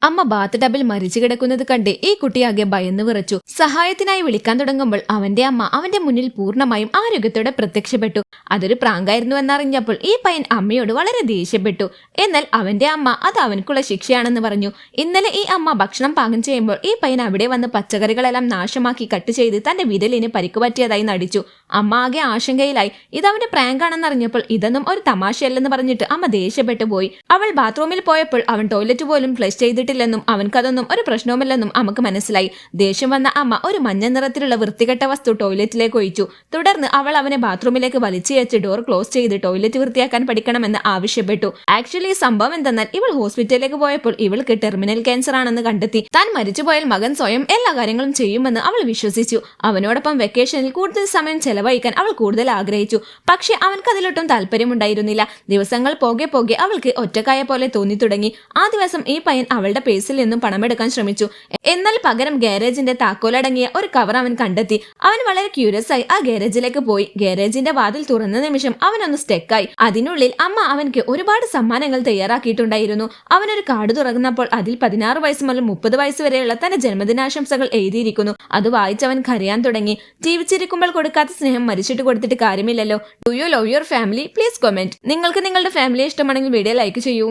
അമ്മ ബാത്ത് ടബിൽ മരിച്ചു കിടക്കുന്നത് കണ്ട് ഈ കുട്ടിയാകെ ഭയന്നു വിറച്ചു. സഹായത്തിനായി വിളിക്കാൻ തുടങ്ങുമ്പോൾ അവന്റെ അമ്മ അവന്റെ മുന്നിൽ പൂർണ്ണമായും ആരോഗ്യത്തോടെ പ്രത്യക്ഷപ്പെട്ടു. അതൊരു പ്രാങ്കായിരുന്നു എന്നറിഞ്ഞപ്പോൾ ഈ പയ്യൻ അമ്മയോട് വളരെ ദേഷ്യപ്പെട്ടു. എന്നാൽ അവന്റെ അമ്മ അത് അവനക്കുള്ള ശിക്ഷയാണെന്ന് പറഞ്ഞു. ഇന്നലെ ഈ അമ്മ ഭക്ഷണം പാകം ചെയ്യുമ്പോൾ ഈ പയ്യൻ അവിടെ വന്ന് പച്ചക്കറികളെല്ലാം നാശമാക്കി കട്ട് ചെയ്ത് തന്റെ വിരലിന് പരിക്കുപറ്റിയതായി നടിച്ചു. അമ്മ ആകെ ആശങ്കയിലായി. ഇതവന്റെ പ്രാങ്കാണെന്നറിഞ്ഞപ്പോൾ ഇതൊന്നും ഒരു തമാശയല്ലെന്ന് പറഞ്ഞിട്ട് അമ്മ ദേഷ്യപ്പെട്ടു പോയി. അവൾ ബാത്റൂമിൽ പോയപ്പോൾ അവൻ ടോയ്ലറ്റ് പോലും ഫ്ലഷ് ചെയ്തിട്ടില്ലെന്നും അവൻക്കതൊന്നും ഒരു പ്രശ്നവുമില്ലെന്നും അമ്മക്ക് മനസ്സിലായി. ദേഷ്യം വന്ന അമ്മ ഒരു മഞ്ഞ നിറത്തിലുള്ള വൃത്തികെട്ട വസ്തു ടോയ്ലറ്റിലേക്ക് ഒഴിച്ചു. തുടർന്ന് അവൾ അവനെ ബാത്റൂമിലേക്ക് വലിച്ചയച്ച് ഡോർ ക്ലോസ് ചെയ്ത് ടോയ്ലറ്റ് വൃത്തിയാക്കാൻ പഠിക്കണമെന്ന് ആവശ്യപ്പെട്ടു. ആക്ച്വലി സംഭവം എന്തെന്നാൽ ഇവൾ ഹോസ്പിറ്റലിലേക്ക് പോയപ്പോൾ ഇവൾക്ക് ടെർമിനൽ ക്യാൻസർ ആണെന്ന് കണ്ടെത്തി. താൻ മരിച്ചുപോയാൽ മകൻ സ്വയം എല്ലാ കാര്യങ്ങളും ചെയ്യുമെന്ന് അവൾ വിശ്വസിച്ചു. അവനോടൊപ്പം വെക്കേഷനിൽ കൂടുതൽ സമയം ചെലവഴിക്കാൻ അവൾ കൂടുതൽ ആഗ്രഹിച്ചു. പക്ഷെ അവൻക്ക് അതിലൊട്ടും താല്പര്യമുണ്ടായിരുന്നില്ല. ദിവസങ്ങൾ പോകെ പോകെ അവൾക്ക് ഒറ്റക്കായ പോലെ തോന്നി തുടങ്ങി. ആ ദിവസം ഈ പയ്യൻ അവളുടെ പേഴ്സിൽ നിന്നും പണമെടുക്കാൻ ശ്രമിച്ചു. എന്നാൽ പകരം ഗാരേജിന്റെ താക്കോലടങ്ങിയ ഒരു കവർ അവൻ കണ്ടെത്തി. അവൻ വളരെ ക്യൂരിയസ് ആയി ആ ഗാരേജിലേക്ക് പോയി. ഗാരേജിന്റെ വാതിൽ തുറന്ന നിമിഷം അവനൊന്ന് സ്റ്റെക്കായി. അതിനുള്ളിൽ അമ്മ അവൻക്ക് ഒരുപാട് സമ്മാനങ്ങൾ തയ്യാറാക്കിയിട്ടുണ്ടായിരുന്നു. അവനൊരു കാർഡ് തുറന്നപ്പോൾ അതിൽ 16 വയസ്സ് മുതൽ 30 വയസ്സ് വരെയുള്ള തന്റെ ജന്മദിനാശംസകൾ എഴുതിയിരിക്കുന്നു. അത് വായിച്ചവൻ കരയാൻ തുടങ്ങി. ജീവിച്ചിരിക്കുമ്പോൾ കൊടുക്കാത്ത സ്നേഹം മരിച്ചിട്ട് കൊടുത്തിട്ട് കാര്യമില്ലല്ലോ. Do you love your family? Please comment. നിങ്ങൾക്ക് നിങ്ങളുടെ ഫാമിലിയെ ഇഷ്ടമാണെങ്കിൽ വീഡിയോ ലൈക്ക് ചെയ്യൂ.